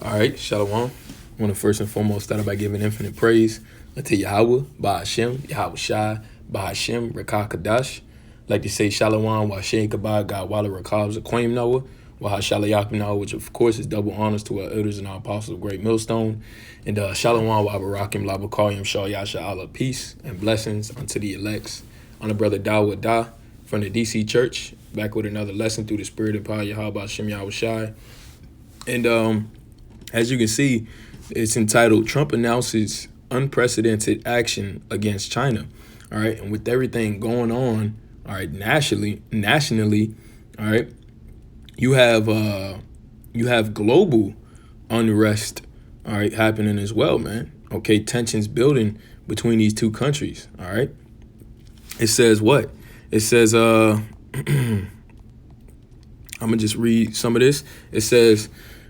All right, Shalom. I want to first and foremost start by giving infinite praise unto Yahweh, Ba'ashem, Yahweh Shai, Ba'ashem, Rekah Kadash. Like to say Shalom, Washem Kabah, God Walla Rekah, Zaquim Noah, Wahashalayak Noah, which of course is double honors to our elders and our apostles of Great Millstone. And Shalom, Wabarakim, Labakariam, Shah Yasha Allah, peace and blessings unto the elects. On the brother Dawud Da from the DC Church, back with another lesson through the spirit and power of Yahweh, Ba'ashem, Yahweh Shai. And as you can see, it's entitled Trump Announces Unprecedented Action Against China. All right. And with everything going on, all right, nationally, all right, you have global unrest, all right, happening as well, man. Okay, tensions building between these two countries. All right. It says what? It says I'm gonna just read some of this. It says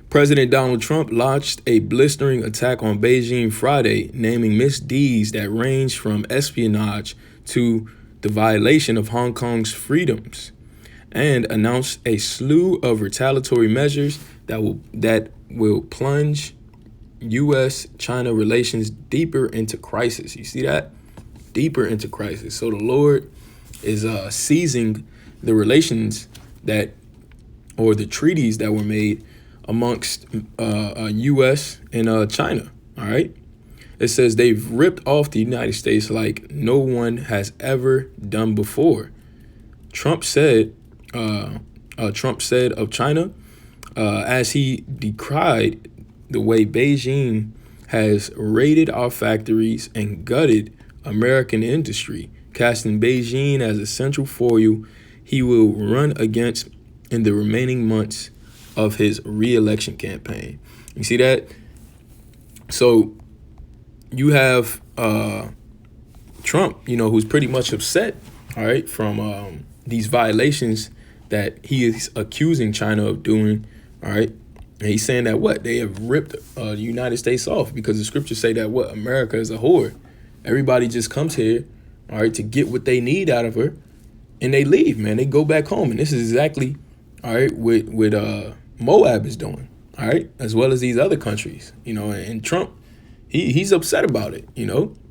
President Donald Trump launched a blistering attack on Beijing Friday, naming misdeeds that range from espionage to the violation of Hong Kong's freedoms, and announced a slew of retaliatory measures that will plunge U.S.-China relations deeper into crisis. You see that? Deeper into crisis. So the Lord is seizing the relations or the treaties that were made amongst U.S. and China, all right? It says they've ripped off the United States like no one has ever done before. Trump said of China, as he decried the way Beijing has raided our factories and gutted American industry, casting Beijing as a central foil he will run against in the remaining months of his re-election campaign. You see that? So you have Trump, who's pretty much upset, all right, from these violations that he is accusing China of doing, all right? And he's saying that they have ripped the United States off because the scriptures say that America is a whore. Everybody just comes here, all right, to get what they need out of her, and they leave, man. They go back home, and this is exactly, all right, what Moab is doing, all right, as well as these other countries, and Trump, he's upset about it,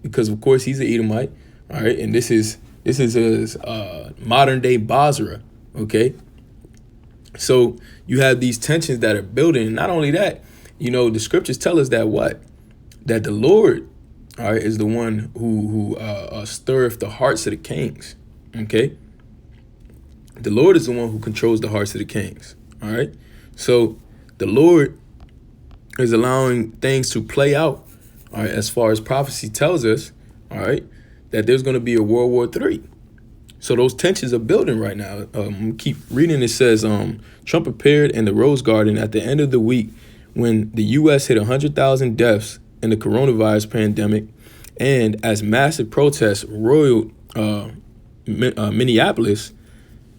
because of course he's an Edomite, all right, and this is his modern day Basra, okay. So you have these tensions that are building, and not only that, the scriptures tell us that the Lord, all right, is the one who stirreth the hearts of the kings, okay. The Lord is the one who controls the hearts of the kings, all right. So the Lord is allowing things to play out, all right, as far as prophecy tells us, all right, that there's going to be a World War III. So those tensions are building right now. Keep reading. It says Trump appeared in the Rose Garden at the end of the week when the U.S. hit 100,000 deaths in the coronavirus pandemic, and as massive protests roiled Minneapolis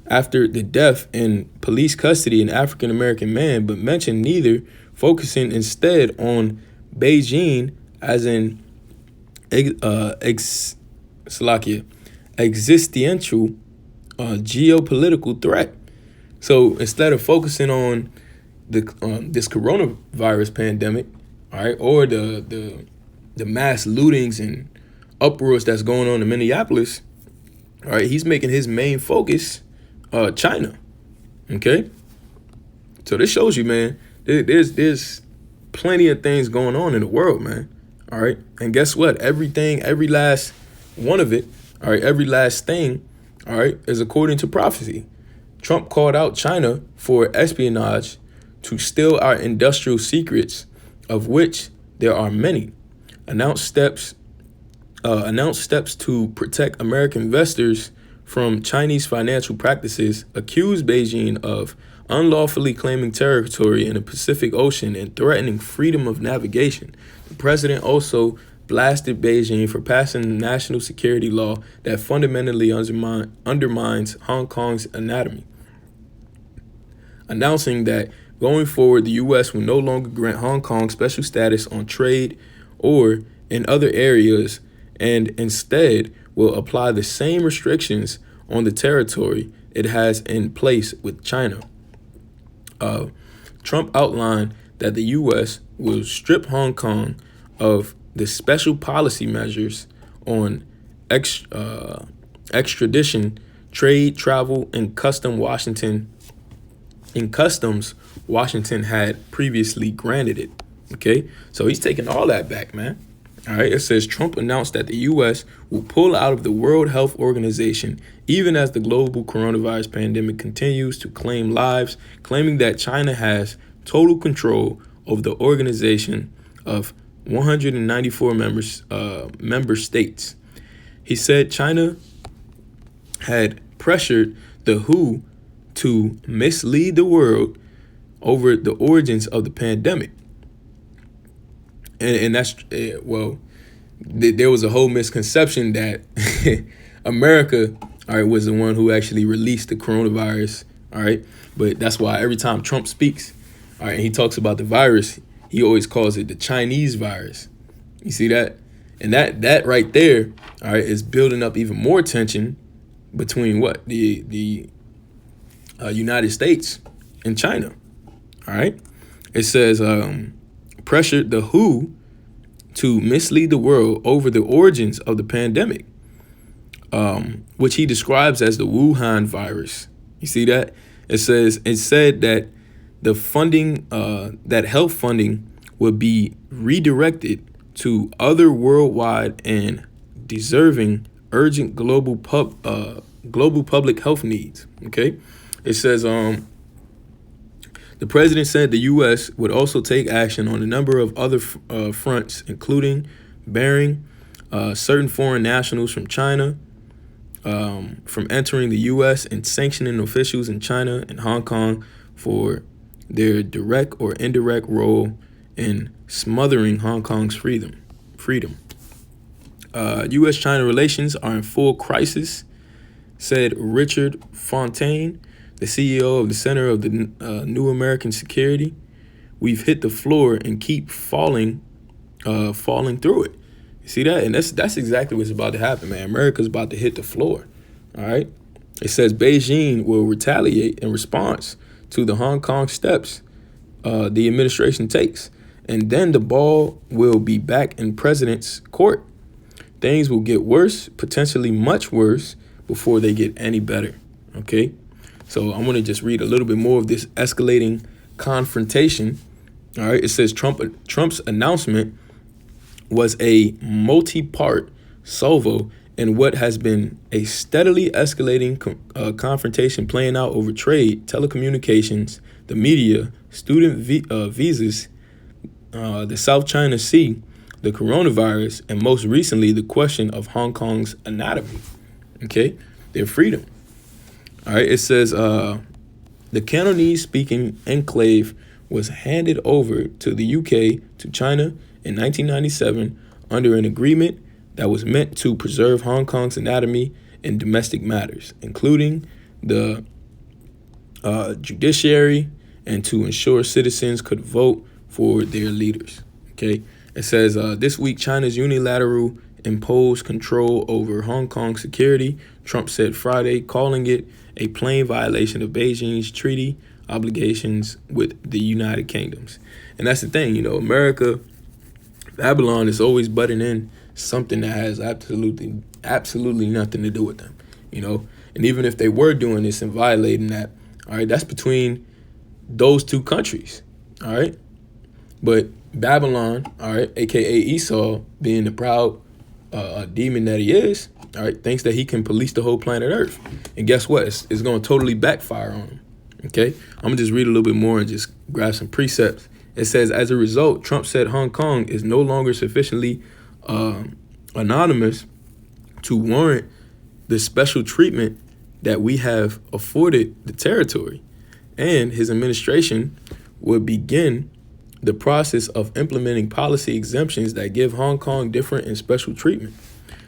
after the death in police custody an African-American man, but mentioned neither, focusing instead on Beijing as an existential geopolitical threat. So instead of focusing on this coronavirus pandemic, all right, or the mass lootings and uproars that's going on in Minneapolis, all right, he's making his main focus China. Okay, so this shows you, man, there's plenty of things going on in the world, man. All right, and guess what? Every last one of it, all right, every last thing, all right, is according to prophecy. Trump called out China for espionage to steal our industrial secrets, of which there are many. Announced steps to protect American investors from Chinese financial practices, accused Beijing of unlawfully claiming territory in the Pacific Ocean and threatening freedom of navigation. The president also blasted Beijing for passing a national security law that fundamentally undermines Hong Kong's anatomy, announcing that going forward, the U.S. will no longer grant Hong Kong special status on trade or in other areas, and instead will apply the same restrictions on the territory it has in place with China. Trump outlined that the U.S. will strip Hong Kong of the special policy measures on extradition, trade, travel, and customs Washington had previously granted it. Okay, so he's taking all that back, man. All right, it says Trump announced that the U.S. will pull out of the World Health Organization even as the global coronavirus pandemic continues to claim lives, claiming that China has total control of the organization of 194 member states. He said China had pressured the WHO to mislead the world over the origins of the pandemic. And that's, well, there was a whole misconception that America, all right, was the one who actually released the coronavirus, all right? But that's why every time Trump speaks, all right, and he talks about the virus, he always calls it the Chinese virus. You see that? And that right there, all right, is building up even more tension between what? The United States and China, all right? It says pressured the WHO to mislead the world over the origins of the pandemic, which he describes as the Wuhan virus. You see that? It said that the funding, that health funding would be redirected to other worldwide and deserving urgent global public health needs. Okay? It says the president said the U.S. would also take action on a number of other fronts, including barring certain foreign nationals from China from entering the U.S. and sanctioning officials in China and Hong Kong for their direct or indirect role in smothering Hong Kong's freedom. U.S.-China relations are in full crisis, said Richard Fontaine, the CEO of the Center of the New American Security. We've hit the floor and keep falling through it. You see that? And that's exactly what's about to happen, man. America's about to hit the floor. All right. It says Beijing will retaliate in response to the Hong Kong steps the administration takes. And then the ball will be back in president's court. Things will get worse, potentially much worse, before they get any better. Okay. So I want to just read a little bit more of this escalating confrontation. All right. It says Trump's announcement was a multi-part salvo in what has been a steadily escalating confrontation playing out over trade, telecommunications, the media, student visas, the South China Sea, the coronavirus, and most recently, the question of Hong Kong's anatomy, okay, their freedom. All right, it says the Cantonese-speaking enclave was handed over to the UK to China in 1997 under an agreement that was meant to preserve Hong Kong's anatomy in domestic matters, including the judiciary, and to ensure citizens could vote for their leaders. Okay, it says this week China's unilateral imposed control over Hong Kong security, Trump said Friday, calling it a plain violation of Beijing's treaty obligations with the United Kingdoms. And that's the thing, America, Babylon is always butting in something that has absolutely nothing to do with them, And even if they were doing this and violating that, all right, that's between those two countries, all right? But Babylon, all right, a.k.a. Esau, being the proud demon that he is, all right, thinks that he can police the whole planet Earth. And guess what? It's going to totally backfire on him, okay? I'm going to just read a little bit more and just grab some precepts. It says, as a result, Trump said Hong Kong is no longer sufficiently anonymous to warrant the special treatment that we have afforded the territory. And his administration would begin the process of implementing policy exemptions that give Hong Kong different and special treatment.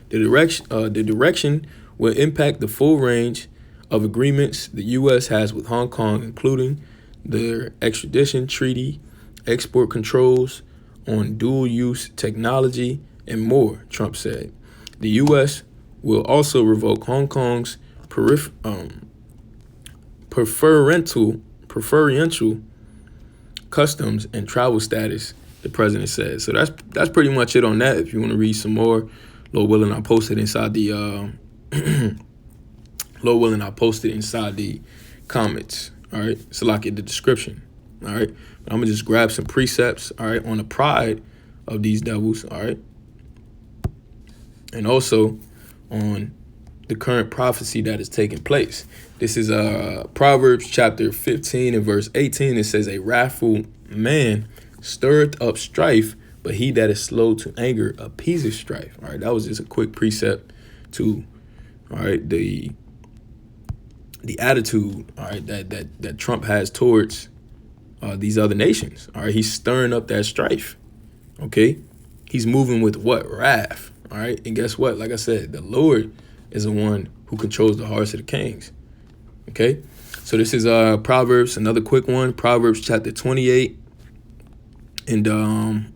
The direction will impact the full range of agreements the U.S. has with Hong Kong, including their extradition treaty, export controls on dual-use technology, and more, Trump said. The U.S. will also revoke Hong Kong's preferential customs and travel status the president said. So that's pretty much it on that. If you want to read some more, Lord willing, I'll post it inside the Lord willing, I'll post it inside the comments. All right, so like in the description. All right, I'm gonna just grab some precepts. All right, on the pride of these devils. All right, and also on the current prophecy that is taking place. This is Proverbs chapter 15 and verse 18. It says, "A wrathful man stirreth up strife, but he that is slow to anger appeaseth strife." All right, that was just a quick precept to, all right, the attitude, all right, that Trump has towards these other nations. All right, he's stirring up that strife. Okay, he's moving with what? Wrath. All right, and guess what? Like I said, the Lord is the one who controls the hearts of the kings. Okay, so this is Proverbs, another quick one. Proverbs chapter 28 and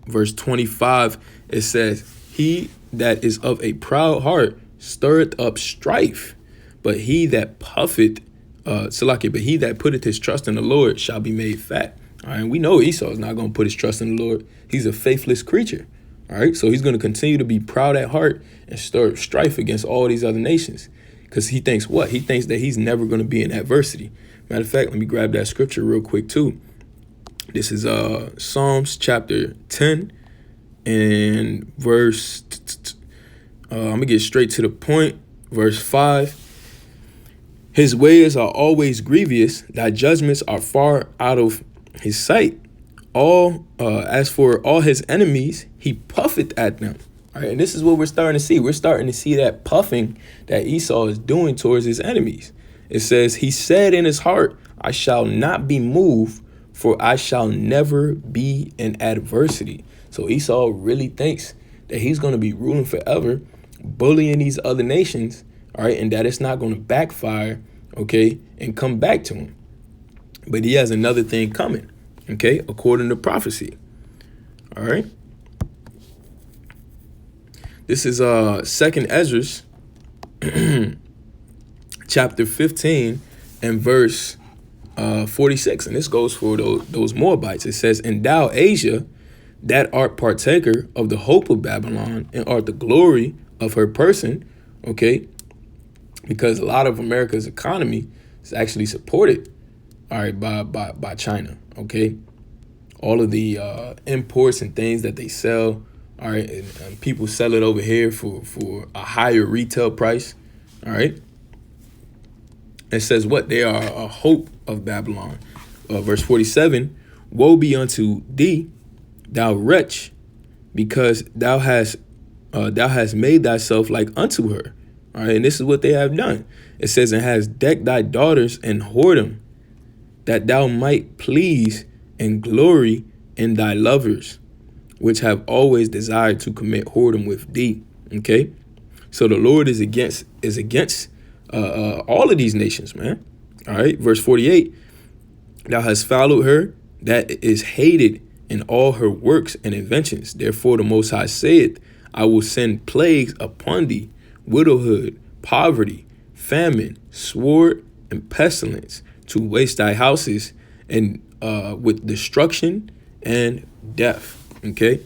verse 25. It says, "He that is of a proud heart stirreth up strife, but he that putteth his trust in the Lord shall be made fat." All right, and we know Esau is not going to put his trust in the Lord. He's a faithless creature. All right, so he's going to continue to be proud at heart and stir strife against all these other nations, because he thinks what? He thinks that he's never going to be in adversity. Matter of fact, let me grab that scripture real quick too. This is Psalms chapter 10 and verse, I'm going to get straight to the point, verse 5. "His ways are always grievous, thy judgments are far out of his sight. As for all his enemies, he puffeth at them." All right, and this is what we're starting to see. We're starting to see that puffing that Esau is doing towards his enemies. It says, "He said in his heart, I shall not be moved, for I shall never be in adversity." So Esau really thinks that he's going to be ruling forever, bullying these other nations, all right, and that it's not going to backfire, okay, and come back to him. But he has another thing coming, okay, according to prophecy. All right. This is 2nd Ezra chapter 15 and verse 46. And this goes for those Moabites. It says, "And thou, Asia, that art partaker of the hope of Babylon, and art the glory of her person," okay, because a lot of America's economy is actually supported, all right, by China, okay. All of the imports and things that they sell, all right, and people sell it over here for a higher retail price, all right. It says what? They are a hope of Babylon. Verse 47, "Woe be unto thee, thou wretch, because thou hast made thyself like unto her." All right, and this is what they have done. It says, "And has decked thy daughters in whoredom, that thou might please and glory in thy lovers, which have always desired to commit whoredom with thee." Okay, so the Lord is against all of these nations, man. All right, verse 48, "Thou hast followed her that is hated in all her works and inventions. Therefore the Most High saith, I will send plagues upon thee, widowhood, poverty, famine, sword, and pestilence, to waste thy houses, and with destruction and death." Okay,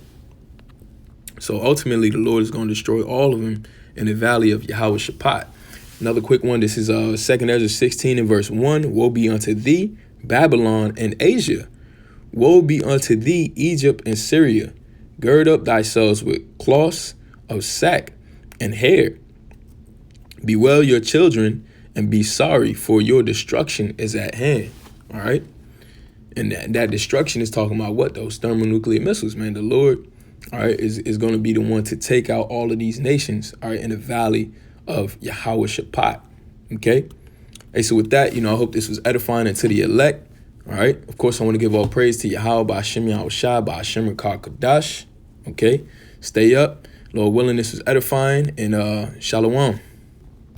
so ultimately the Lord is going to destroy all of them in the valley of Jehoshaphat. Another quick one. This is 2nd Ezra 16 and verse 1. "Woe be unto thee, Babylon and Asia. Woe be unto thee, Egypt and Syria. Gird up thyselves with cloths of sack and hair. Bewail your children and be sorry, for your destruction is at hand." All right. And that destruction is talking about what? Those thermonuclear missiles, man. The Lord, all right, is going to be the one to take out all of these nations, all right, in the valley of Jehoshaphat. Okay. Hey, so with that, I hope this was edifying and to the elect. All right. Of course, I want to give all praise to Yahweh, Ba'ashem Yahushua, Ba'ashem Rakah Kadash. Okay. Stay up. Lord willing, this was edifying, and shalom.